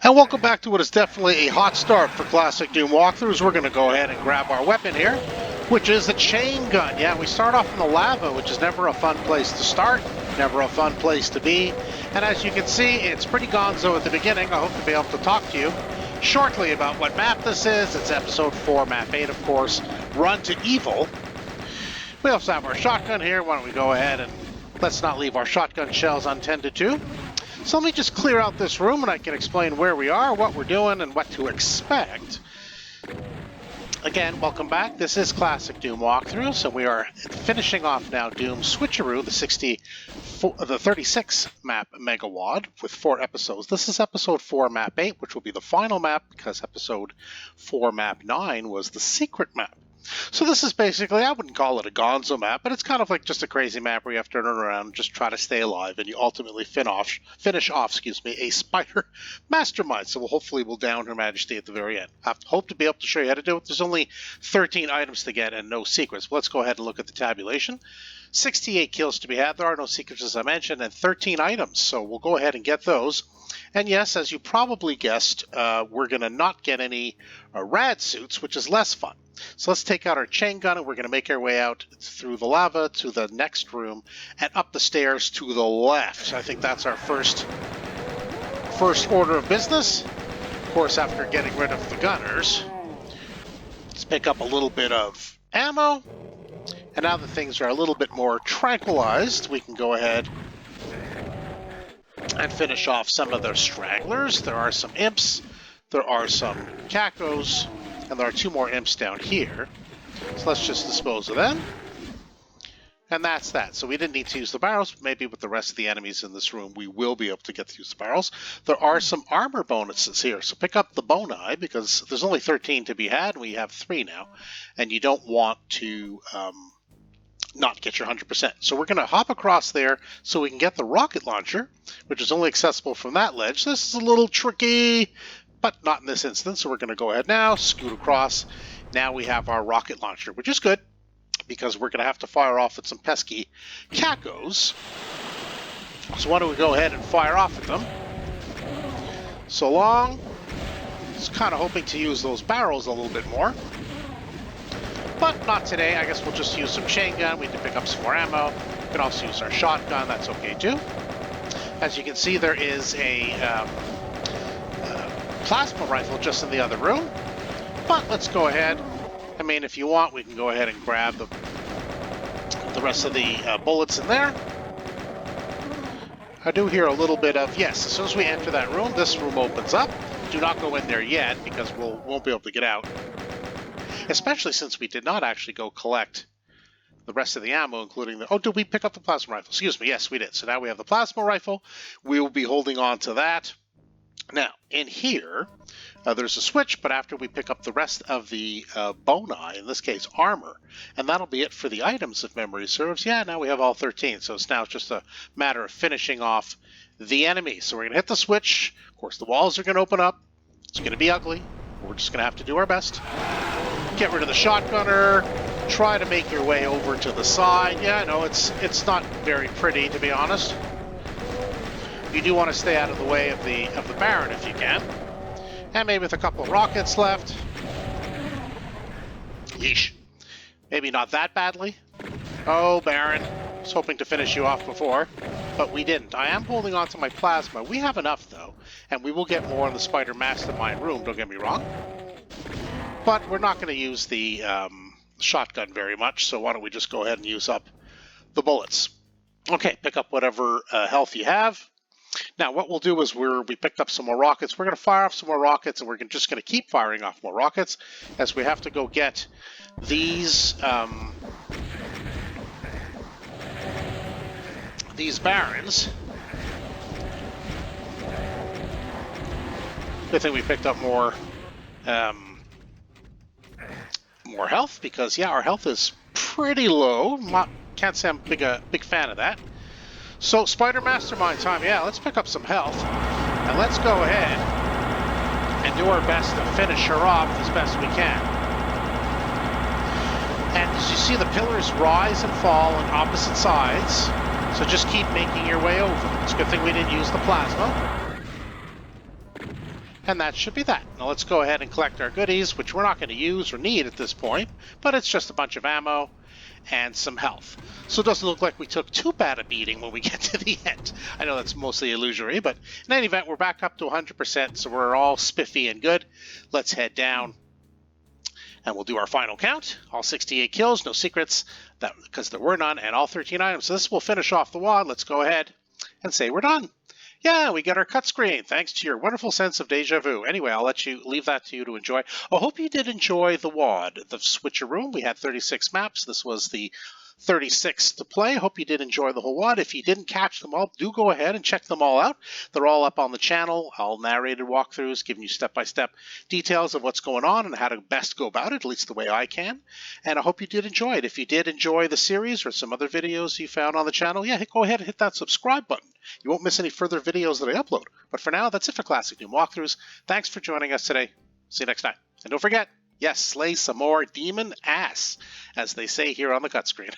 And welcome back to what is definitely a hot start for Classic Doom Walkthroughs. We're going to go ahead and grab our weapon here, which is a chain gun. Yeah, we start off in the lava, which is never a fun place to start, never a fun place to be. And as you can see, it's pretty gonzo at the beginning. I hope to be able to talk to you shortly about what map this is. It's episode 4, map 8, of course, Run to Evil. We also have our shotgun here. Why don't we go ahead and let's not leave our shotgun shells untended to. So let me just clear out this room and I can explain where we are, what we're doing, and what to expect. Again, welcome back. This is Classic Doom Walkthrough, so we are finishing off now DOOM Switcheroom, the 36 map MWAD with 4 episodes. This is episode 4, map 8, which will be the final map because episode 4, map 9 was the secret map. So this is basically, I wouldn't call it a gonzo map, but it's kind of like just a crazy map where you have to turn around and just try to stay alive, and you ultimately finish off a spider mastermind. So hopefully we'll down Her Majesty at the very end. I hope to be able to show you how to do it. There's only 13 items to get and no secrets. Let's go ahead and look at the tabulation. 68 kills to be had. There are no secrets, as I mentioned, and 13 items. So we'll go ahead and get those. And yes, as you probably guessed, we're going to not get any rad suits, which is less fun. So let's take out our chain gun, and we're going to make our way out through the lava to the next room and up the stairs to the left. I think that's our first order of business. Of course, after getting rid of the gunners, let's pick up a little bit of ammo. And now that things are a little bit more tranquilized, we can go ahead and finish off some of the stragglers. There are some imps, there are some cacos, and there are 2 more imps down here. So let's just dispose of them. And that's that. So we didn't need to use the barrels. Maybe with the rest of the enemies in this room, we will be able to get to use the barrels. There are some armor bonuses here. So pick up the boni, because there's only 13 to be had, and we have 3 now. And you don't want to not get your 100%. So we're going to hop across there so we can get the rocket launcher, which is only accessible from that ledge. This is a little tricky, but not in this instance. So we're going to go ahead now, scoot across. Now we have our rocket launcher, which is good because we're going to have to fire off at some pesky cacos. So why don't we go ahead and fire off at them? So long. Just kind of hoping to use those barrels a little bit more. But not today. I guess we'll just use some chain gun. We can pick up some more ammo. We can also use our shotgun. That's okay too. As you can see, there is a plasma rifle just in the other room. But let's go ahead. I mean, if you want, we can go ahead and grab the rest of the bullets in there. I do hear a little bit of, yes, as soon as we enter that room, this room opens up. Do not go in there yet because we won't be able to get out. Especially since we did not actually go collect the rest of the ammo, including the... Oh, did we pick up the plasma rifle? Excuse me, yes, we did. So now we have the plasma rifle. We will be holding on to that. Now, in here, there's a switch, but after we pick up the rest of the boni, in this case, armor, and that'll be it for the items, if memory serves. Yeah, now we have all 13, so it's now just a matter of finishing off the enemy. So we're going to hit the switch. Of course, the walls are going to open up. It's going to be ugly. We're just going to have to do our best. Get rid of the shotgunner. Try to make your way over to the side. Yeah, no, it's not very pretty, to be honest. You do want to stay out of the way of the Baron if you can. And maybe with a couple of rockets left. Yeesh. Maybe not that badly. Oh, Baron. I was hoping to finish you off before, but we didn't. I am holding on to my plasma. We have enough, though, and we will get more in the Spider Mastermind room, don't get me wrong. But we're not going to use the shotgun very much, so why don't we just go ahead and use up the bullets. Okay, pick up whatever health you have. Now, what we'll do is we picked up some more rockets. We're going to fire off some more rockets, and we're just going to keep firing off more rockets as we have to go get these barons. Good thing we picked up more health because, yeah, our health is pretty low. Can't say I'm a big fan of that. So, Spider Mastermind time. Yeah, let's pick up some health. And let's go ahead and do our best to finish her off as best we can. And as you see, the pillars rise and fall on opposite sides. So just keep making your way over. It's a good thing we didn't use the plasma. And that should be that. Now let's go ahead and collect our goodies, which we're not going to use or need at this point, but it's just a bunch of ammo and some health. So it doesn't look like we took too bad a beating when we get to the end. I know that's mostly illusory, but in any event, we're back up to 100%, so we're all spiffy and good. Let's head down and we'll do our final count. All 68 kills, no secrets, because there were none, and all 13 items. So this will finish off the WAD. Let's go ahead and say we're done. Yeah, we got our cut screen, thanks to your wonderful sense of deja vu. Anyway, I'll leave that to you to enjoy. I hope you did enjoy the WAD, the Switcheroom. We had 36 maps. This was the 36 to play. Hope you did enjoy the whole WAD. If you didn't catch them all, do go ahead and check them all out. They're all up on the channel, all narrated walkthroughs, giving you step-by-step details of what's going on and how to best go about it, at least the way I can. And I hope you did enjoy it. If you did enjoy the series or some other videos you found on the channel, yeah, go ahead and hit that subscribe button. You won't miss any further videos that I upload. But for now, that's it for Classic Doom Walkthroughs. Thanks for joining us today. See you next time. And don't forget, yes, slay some more demon ass, as they say here on the cut screen.